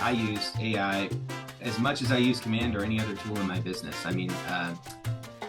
I use AI as much as I use Command or any other tool in my business. I mean,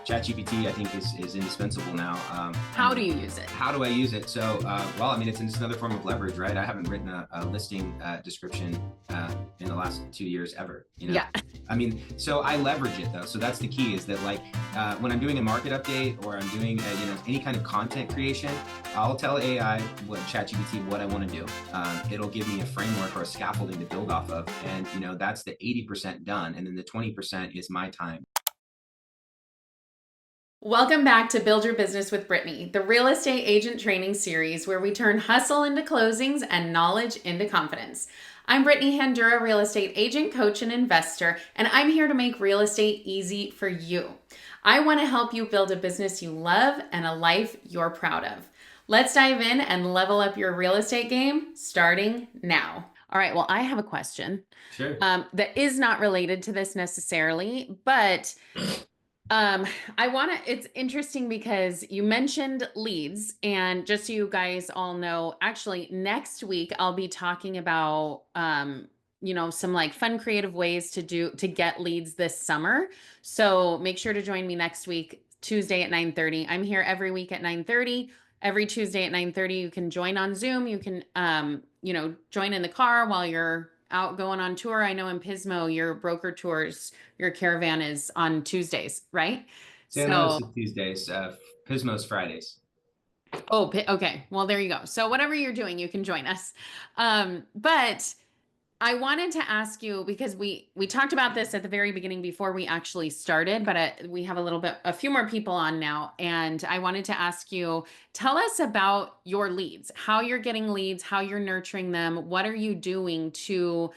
ChatGPT, I think, is indispensable now. How do you use it? How do I use it? So, well, I mean, it's another form of leverage, right? I haven't written a listing description in the last 2 years ever. Yeah. I mean, so I leverage it though. So that's the key, is that like when I'm doing a market update or I'm doing any kind of content creation, I'll tell AI, ChatGPT, what I want to do. It'll give me a framework or a scaffolding to build off of, and that's the 80% done, and then the 20% is my time. Welcome back to Build Your Business with Brittany, the real estate agent training series where we turn hustle into closings and knowledge into confidence. I'm Brittany Handura, real estate agent, coach, and investor, and I'm here to make real estate easy for you. I want to help you build a business you love and a life you're proud of. Let's dive in and level up your real estate game starting now. All right, well, I have a question. Sure. That is not related to this necessarily, but it's interesting because you mentioned leads, and just so you guys all know, actually next week I'll be talking about, some like fun, creative ways to get leads this summer. So make sure to join me next week, Tuesday at 9:30. I'm here every week at 9:30. Every Tuesday at 9:30, you can join on Zoom. You can, join in the car while you're out going on tour. I know in Pismo, your broker tours, your caravan is on Tuesdays, right? San Luis is Tuesdays, Pismo's Fridays. Oh, okay. Well, there you go. So whatever you're doing, you can join us. But I wanted to ask you, because we talked about this at the very beginning before we actually started, but we have a few more people on now. And I wanted to ask you, tell us about your leads, how you're getting leads, how you're nurturing them. What are you doing to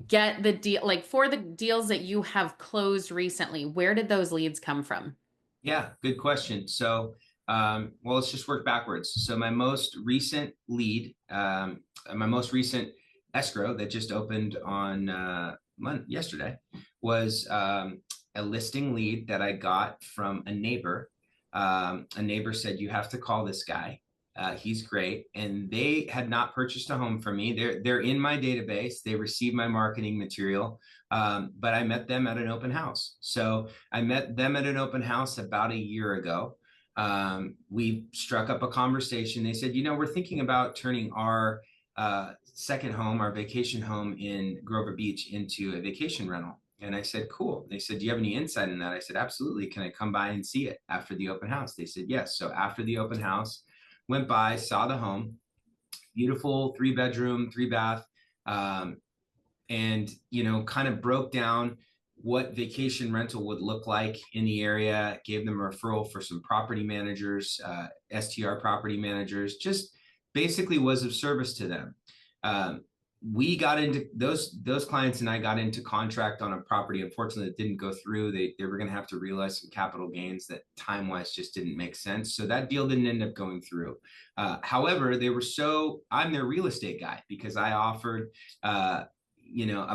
get the deal, like for the deals that you have closed recently? Where did those leads come from? Yeah, good question. So, well, let's just work backwards. So my most recent lead, my most recent escrow that just opened on yesterday was a listing lead that I got from a neighbor. A neighbor said, "You have to call this guy. He's great." And they had not purchased a home from me. They're in my database. They received my marketing material, but I met them at an open house. So I met them at an open house about a year ago. We struck up a conversation. They said, we're thinking about turning our second home, our vacation home in Grover Beach, into a vacation rental. And I said, cool. They said, do you have any insight in that? I said, absolutely. Can I come by and see it after the open house? They said, yes. So after the open house, went by, saw the home, beautiful 3-bedroom, 3-bath, and kind of broke down what vacation rental would look like in the area, gave them a referral for some property managers, STR property managers, just basically was of service to them. We got into those clients, and I got into contract on a property. Unfortunately, it didn't go through. They were going to have to realize some capital gains that time-wise just didn't make sense. So that deal didn't end up going through. However, I'm their real estate guy because I offered a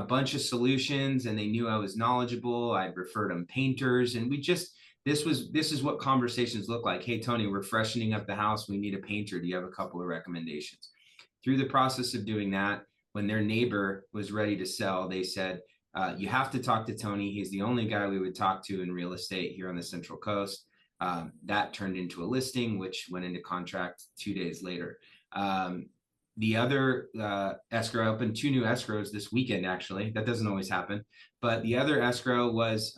bunch of solutions, and they knew I was knowledgeable. I referred them painters, and this is what conversations look like. Hey, Tony, we're freshening up the house. We need a painter. Do you have a couple of recommendations? Through the process of doing that, when their neighbor was ready to sell, they said, you have to talk to Tony. He's the only guy we would talk to in real estate here on the Central Coast. That turned into a listing, which went into contract 2 days later. The other escrow, opened 2 new escrows this weekend, actually. That doesn't always happen. But the other escrow was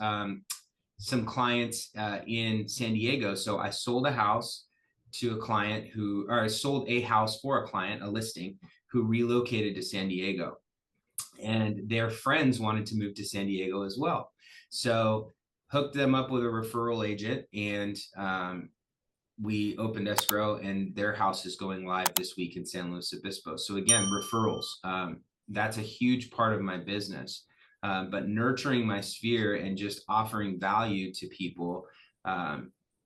some clients in San Diego. So I sold a house to a client I sold a house for a client, a listing, who relocated to San Diego. And their friends wanted to move to San Diego as well. So hooked them up with a referral agent, and we opened escrow, and their house is going live this week in San Luis Obispo. So again, referrals, that's a huge part of my business. But nurturing my sphere and just offering value to people.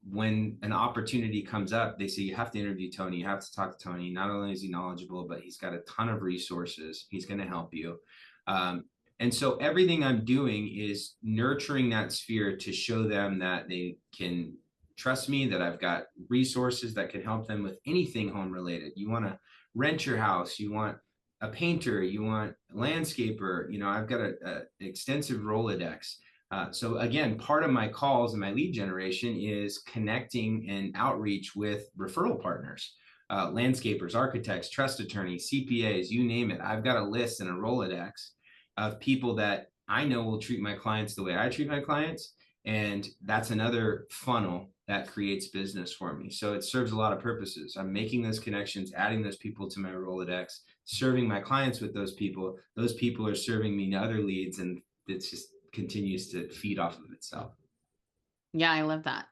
When an opportunity comes up, they say, you have to interview Tony. You have to talk to Tony. Not only is he knowledgeable, but he's got a ton of resources. He's going to help you. And so everything I'm doing is nurturing that sphere to show them that they can trust me, that I've got resources that can help them with anything home related. You want to rent your house, you want a painter, you want a landscaper, I've got a extensive Rolodex. So again, part of my calls and my lead generation is connecting and outreach with referral partners, landscapers, architects, trust attorneys, CPAs, you name it. I've got a list and a Rolodex of people that I know will treat my clients the way I treat my clients. And that's another funnel that creates business for me. So it serves a lot of purposes. I'm making those connections, adding those people to my Rolodex, serving my clients with those people. Those people are serving me other leads, and it just continues to feed off of itself. Yeah, I love that.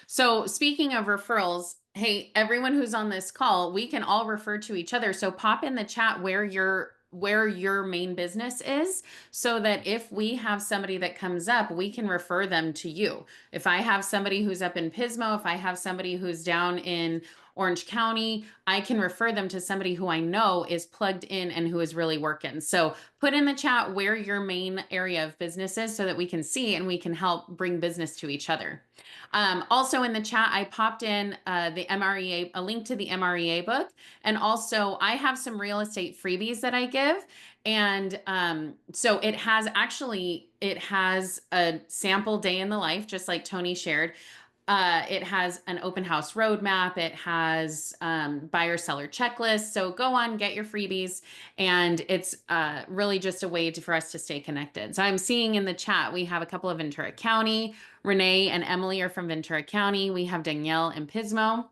So speaking of referrals, hey, everyone who's on this call, we can all refer to each other. So pop in the chat where your main business is, so that if we have somebody that comes up, we can refer them to you. If I have somebody who's up in Pismo, if I have somebody who's down in Orange County, I can refer them to somebody who I know is plugged in and who is really working. So put in the chat where your main area of business is so that we can see and we can help bring business to each other. Also in the chat, I popped in the MREA, a link to the MREA book. And also I have some real estate freebies that I give. And so it has a sample day in the life, just like Tony shared. It has an open house roadmap. It has buyer seller checklist. So go on, get your freebies. And it's really just a way for us to stay connected. So I'm seeing in the chat, we have a couple of Ventura County. Renee and Emily are from Ventura County. We have Danielle and Pismo.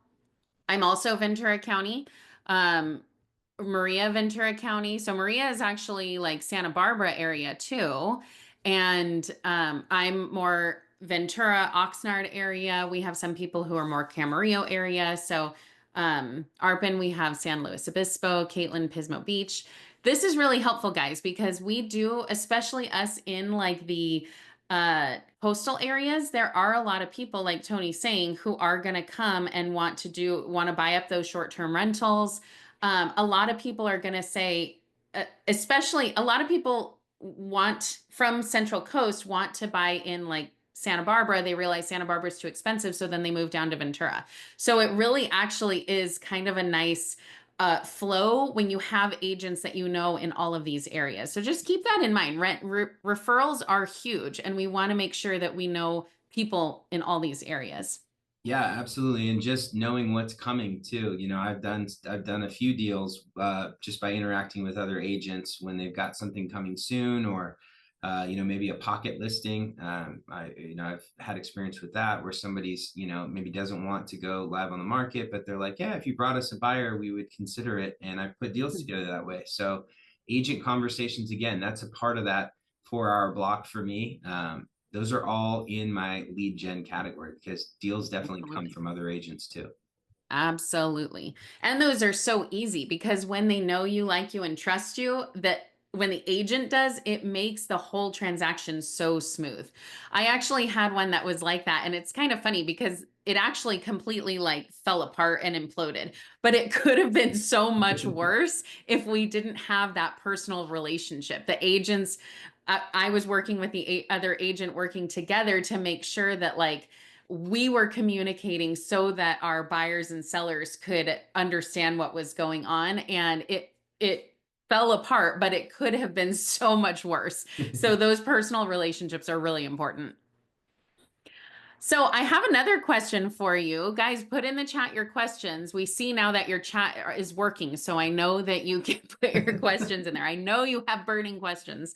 I'm also Ventura County. Maria, Ventura County. So Maria is actually like Santa Barbara area too. And I'm more Ventura, Oxnard area. We have some people who are more Camarillo area. So Arpin, we have San Luis Obispo, Caitlin, Pismo Beach. This is really helpful, guys, because we do, especially us in like the coastal areas, there are a lot of people like Tony's saying who are going to come and want to buy up those short-term rentals. A lot of people are going to say, especially a lot of people from Central Coast want to buy in like Santa Barbara. They realize Santa Barbara is too expensive. So then they move down to Ventura. So it really actually is kind of a nice flow when you have agents that you know in all of these areas. So just keep that in mind. Referrals are huge, and we want to make sure that we know people in all these areas. Yeah, absolutely. And just knowing what's coming too. I've done a few deals just by interacting with other agents when they've got something coming soon, or maybe a pocket listing. I've had experience with that where somebody's, maybe doesn't want to go live on the market, but they're like, yeah, if you brought us a buyer, we would consider it. And I've put deals together that way. So agent conversations, again, that's a part of that 4-hour block for me. Those are all in my lead gen category because deals definitely come from other agents too. Absolutely. And those are so easy because when they know you, like you, and trust you, that when the agent does, it makes the whole transaction so smooth. I actually had one that was like that. And it's kind of funny because it actually completely like fell apart and imploded, but it could have been so much worse if we didn't have that personal relationship. The agents, I was working with the other agent working together to make sure that like, we were communicating so that our buyers and sellers could understand what was going on, and it fell apart, but it could have been so much worse. So those personal relationships are really important. So I have another question for you guys. Put in the chat your questions. We see now that your chat is working, so I know that you can put your questions in there. I know you have burning questions.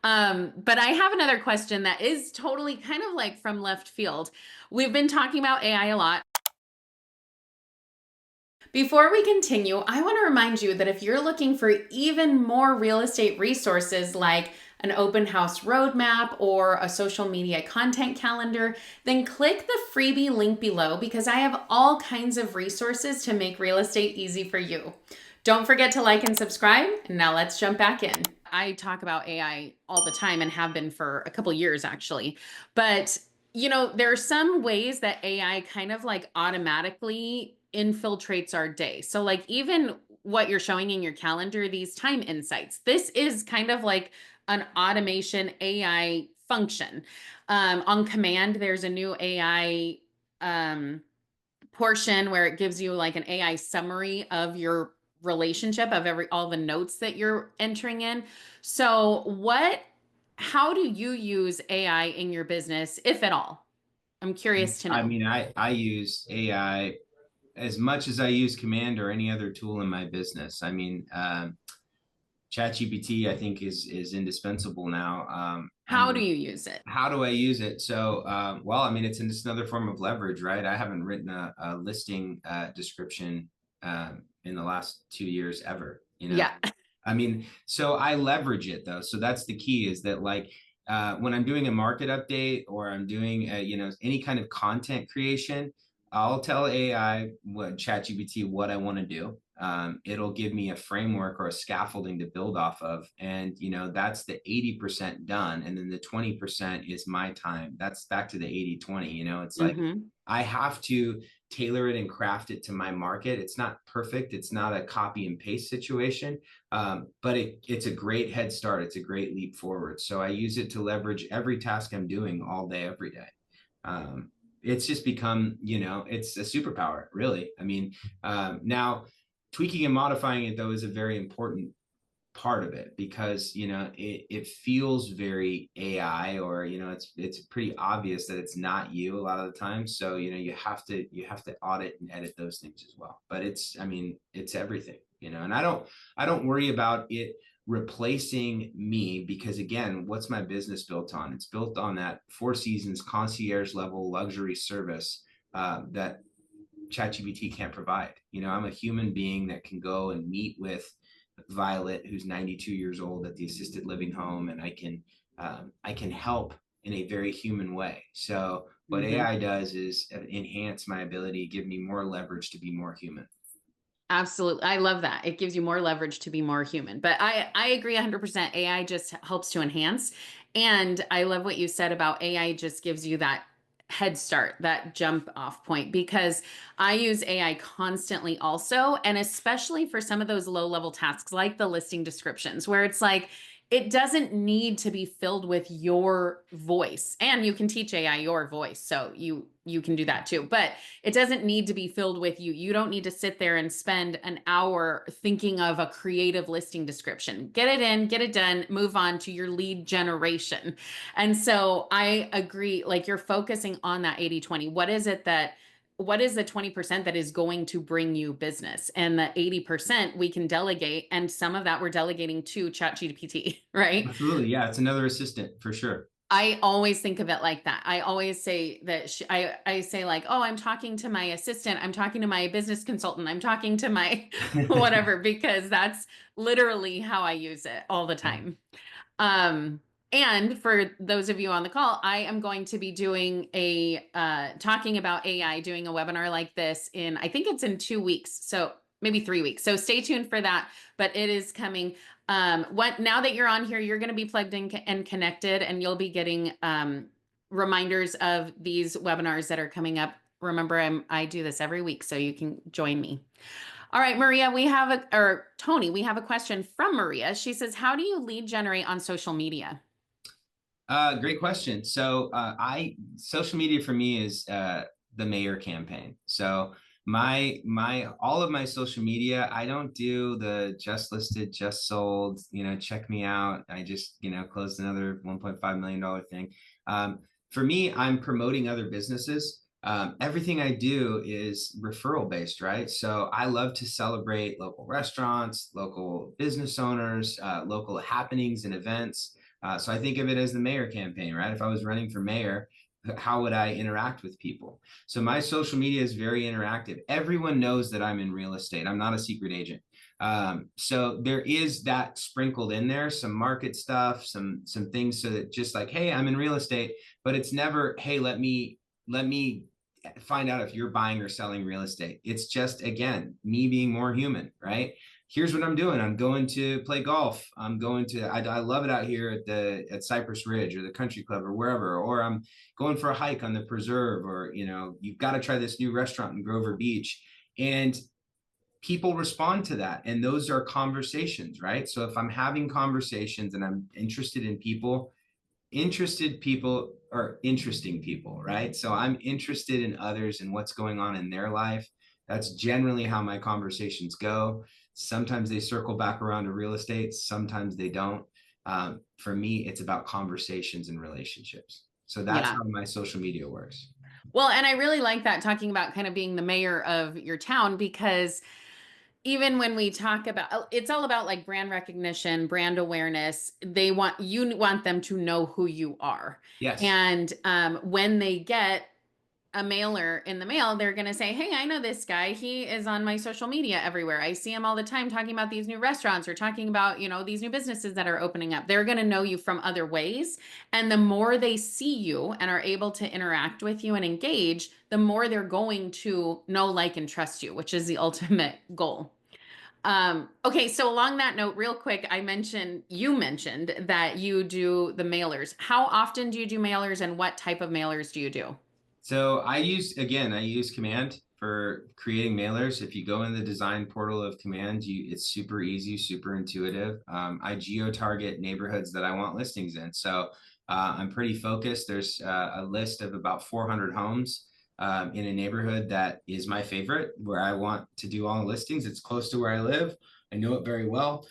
But I have another question that is totally kind of like from left field. We've been talking about AI a lot. Before we continue, I want to remind you that if you're looking for even more real estate resources like an open house roadmap or a social media content calendar, then click the freebie link below because I have all kinds of resources to make real estate easy for you. Don't forget to like and subscribe. And now let's jump back in. I talk about AI all the time and have been for a couple years actually. But there are some ways that AI kind of like automatically infiltrates our day. So like even what you're showing in your calendar, these time insights, this is kind of like an automation AI function. On command, there's a new AI portion where it gives you like an AI summary of your relationship of all the notes that you're entering in. So how do you use AI in your business, if at all? I'm curious to I know. mean, I use AI as much as I use Command or any other tool in my business. I mean, ChatGPT, I think is indispensable now. I How do mean, you use it? how do I use it? So, well, I mean, it's just another form of leverage, right? I haven't written a listing description in the last 2 years ever, you know? Yeah. I mean, so I leverage it though. So that's the key is that like when I'm doing a market update or I'm doing any kind of content creation, I'll tell AI what ChatGPT what I want to do. It'll give me a framework or a scaffolding to build off of, and that's the 80% done, and then the 20% is my time. That's back to the 80/20. It's like Mm-hmm. I have to tailor it and craft it to my market. It's not perfect. It's not a copy and paste situation, but it's a great head start. It's a great leap forward. So I use it to leverage every task I'm doing all day, every day. It's just become, it's a superpower, really. I mean, now tweaking and modifying it though is a very important part of it because it feels very AI, or it's pretty obvious that it's not you a lot of the time. So you have to audit and edit those things as well. But it's everything, and I don't worry about it replacing me, because again, what's my business built on? It's built on that Four Seasons concierge level luxury service that ChatGPT can't provide. I'm a human being that can go and meet with Violet, who's 92 years old at the assisted living home, and I can help in a very human way. So what Mm-hmm. AI does is enhance my ability, give me more leverage to be more human. Absolutely. I love that. It gives you more leverage to be more human. But I agree 100%. AI just helps to enhance. And I love what you said about AI just gives you that head start, that jump off point, because I use AI constantly also, and especially for some of those low level tasks like the listing descriptions, where it's like it doesn't need to be filled with your voice. And you can teach AI your voice, so you can do that too. But it doesn't need to be filled with you. You don't need to sit there and spend an hour thinking of a creative listing description. Get it in, get it done, move on to your lead generation. And so I agree, like you're focusing on that 80/20. What is the 20% that is going to bring you business? And the 80% we can delegate. And some of that we're delegating to ChatGPT, right? Absolutely. Yeah. It's another assistant for sure. I always think of it like that. I always say that I say like, oh, I'm talking to my assistant, I'm talking to my business consultant, I'm talking to my whatever, because that's literally how I use it all the time. Um, and for those of you on the call, I am going to be doing talking about AI, doing a webinar like this I think it's in 2 weeks. So maybe 3 weeks. So stay tuned for that, but it is coming. Now that you're on here, you're going to be plugged in and connected, and you'll be getting, reminders of these webinars that are coming up. Remember, I do this every week, so you can join me. All right, Maria, or Tony, we have a question from Maria. She says, how do you lead generate on social media? Great question. So social media for me is the mayor campaign. So my all of my social media, I don't do the just listed, just sold, check me out. I just, closed another $1.5 million thing. For me, I'm promoting other businesses. Everything I do is referral based, right? So I love to celebrate local restaurants, local business owners, local happenings and events. So I think of it as the mayor campaign, right? If I was running for mayor, how would I interact with people? So my social media is very interactive. Everyone knows that I'm in real estate. I'm not a secret agent. So there is that sprinkled in there, some market stuff, some things, so that just like, hey, I'm in real estate, but it's never, hey, let me find out if you're buying or selling real estate. It's just, again, me being more human, right? Here's what I'm doing. I'm going to play golf. I love it out here at Cypress Ridge or the country club or wherever, or I'm going for a hike on the preserve, or, you've got to try this new restaurant in Grover Beach. And people respond to that. And those are conversations, right? So if I'm having conversations and I'm interested in people, interested people are interesting people, right? So I'm interested in others and what's going on in their life. That's generally how my conversations go. Sometimes they circle back around to real estate. Sometimes they don't. For me, it's about conversations and relationships. So that's Yeah. how my social media works. Well, and I really like that, talking about kind of being the mayor of your town, because even when we talk about, it's all about like brand recognition, brand awareness. You want them to know who you are. Yes. And when they get a mailer in the mail, they're going to say, "Hey, I know this guy. He is on my social media everywhere. I see him all the time talking about these new restaurants or talking about, these new businesses that are opening up." They're going to know you from other ways. And the more they see you and are able to interact with you and engage, the more they're going to know, like, and trust you, which is the ultimate goal. Okay, so along that note, real quick, you mentioned that you do the mailers. How often do you do mailers, and what type of mailers do you do? So I use Command for creating mailers. If you go in the design portal of Command, it's super easy, super intuitive. I geo-target neighborhoods that I want listings in. So I'm pretty focused. There's a list of about 400 homes in a neighborhood that is my favorite, where I want to do all the listings. It's close to where I live. I know it very well.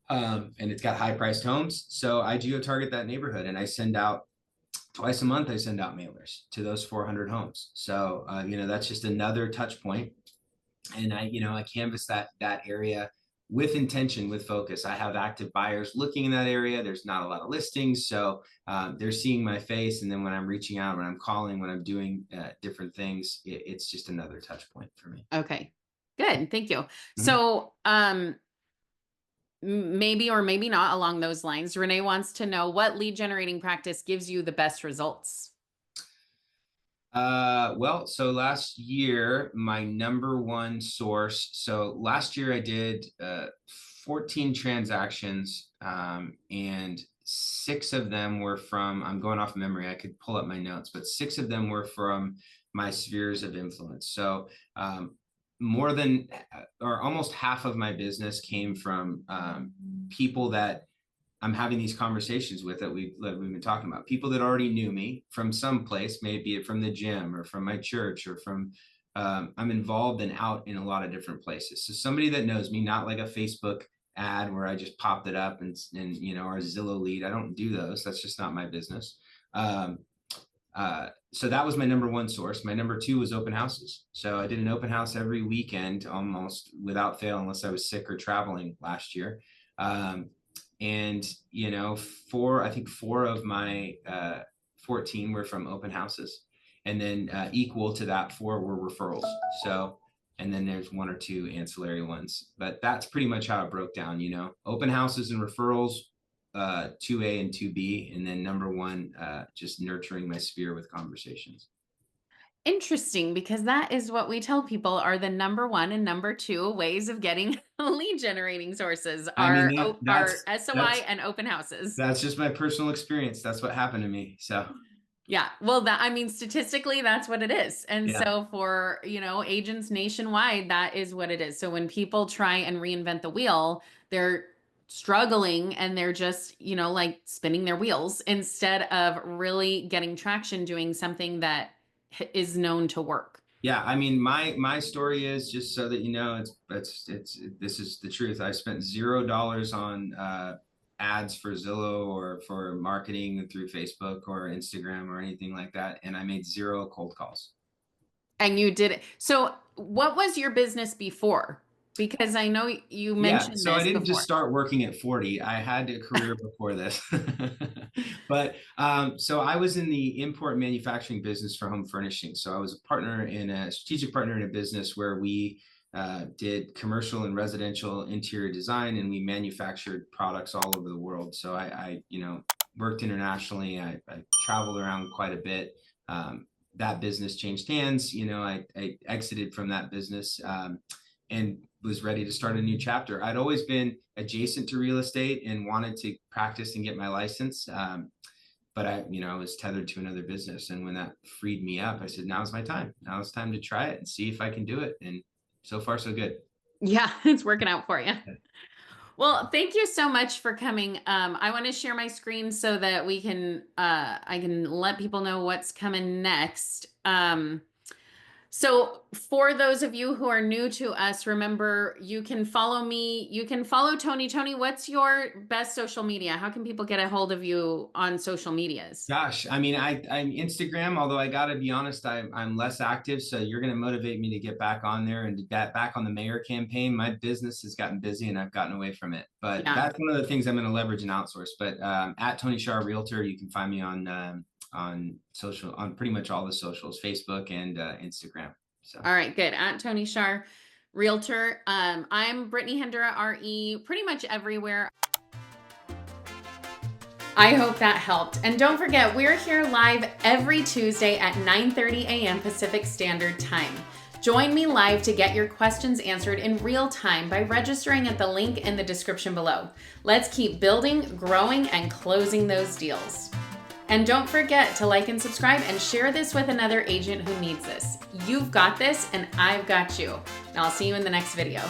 And it's got high priced homes. So I geo-target that neighborhood, and I send out twice a month. I send out mailers to those 400 homes. So, that's just another touch point. And I canvass that area with intention, with focus. I have active buyers looking in that area. There's not a lot of listings. So they're seeing my face. And then when I'm reaching out, when I'm calling, when I'm doing different things, it's just another touch point for me. Okay, good. Thank you. Mhm. So, maybe or maybe not along those lines, Renee wants to know, what lead generating practice gives you the best results? Well, so last year, my number one source. So last year I did 14 transactions, and six of them were from, I'm going off memory, I could pull up my notes, but six of them were from my spheres of influence. So more than or almost half of my business came from people that I'm having these conversations with that we've been talking about, people that already knew me from some place, maybe it from the gym or from my church or from I'm involved and out in a lot of different places. So somebody that knows me, not like a Facebook ad where I just popped it up and or a Zillow lead. I don't do those. That's just not my business. Um, so that was my number one source. My number two was open houses. So I did an open house every weekend, almost without fail, unless I was sick or traveling last year. And I think four of my 14 were from open houses, and then equal to that, four were referrals. So, and then there's one or two ancillary ones, but that's pretty much how it broke down. Open houses and referrals, 2A and 2B, and then number one, just nurturing my sphere with conversations. Interesting, because that is what we tell people are the number one and number two ways of getting lead generating sources, I mean, are SOI and open houses. that's just my personal experience. That's what happened to me. So Yeah. Well, I mean, statistically, that's what it is. And yeah. so for, agents nationwide, that is what it is. So when people try and reinvent the wheel, they're struggling, and they're just, like spinning their wheels instead of really getting traction doing something that is known to work. Yeah, I mean, my story is, just so that you know, it's this is the truth. I spent $0 on ads for Zillow or for marketing through Facebook or Instagram or anything like that, and I made zero cold calls. And you did it. So what was your business before? Because I know you Yeah, mentioned so I this didn't just before. start working at 40. I had a career before this. But so I was in the import manufacturing business for home furnishings. So I was a strategic partner in a business where we did commercial and residential interior design, and we manufactured products all over the world. So I worked internationally. I traveled around quite a bit. That business changed hands. I exited from that business. And was ready to start a new chapter. I'd always been adjacent to real estate and wanted to practice and get my license. But I was tethered to another business. And when that freed me up, I said, now's my time. Now it's time to try it and see if I can do it. And so far, so good. Yeah, it's working out for you. Well, thank you so much for coming. I want to share my screen so that I can let people know what's coming next. So for those of you who are new to us, remember you can follow me. You can follow Tony. Tony, what's your best social media? How can people get a hold of you on social medias? Gosh, I mean, I'm Instagram, although I gotta be honest, I'm less active. So you're gonna motivate me to get back on there and get back on the mayor campaign. My business has gotten busy and I've gotten away from it. But Yeah. that's one of the things I'm gonna leverage and outsource. But at Tony Schaar Realtor, you can find me on social, on pretty much all the socials, Facebook and Instagram. So All right, good. At Tony Schaar Realtor. I'm Brittany Handura, RE, pretty much everywhere. I hope that helped. And don't forget, we're here live every Tuesday at 9:30 a.m. Pacific Standard Time. Join me live to get your questions answered in real time by registering at the link in the description below. Let's keep building, growing, and closing those deals. And don't forget to like and subscribe and share this with another agent who needs this. You've got this and I've got you. And I'll see you in the next video.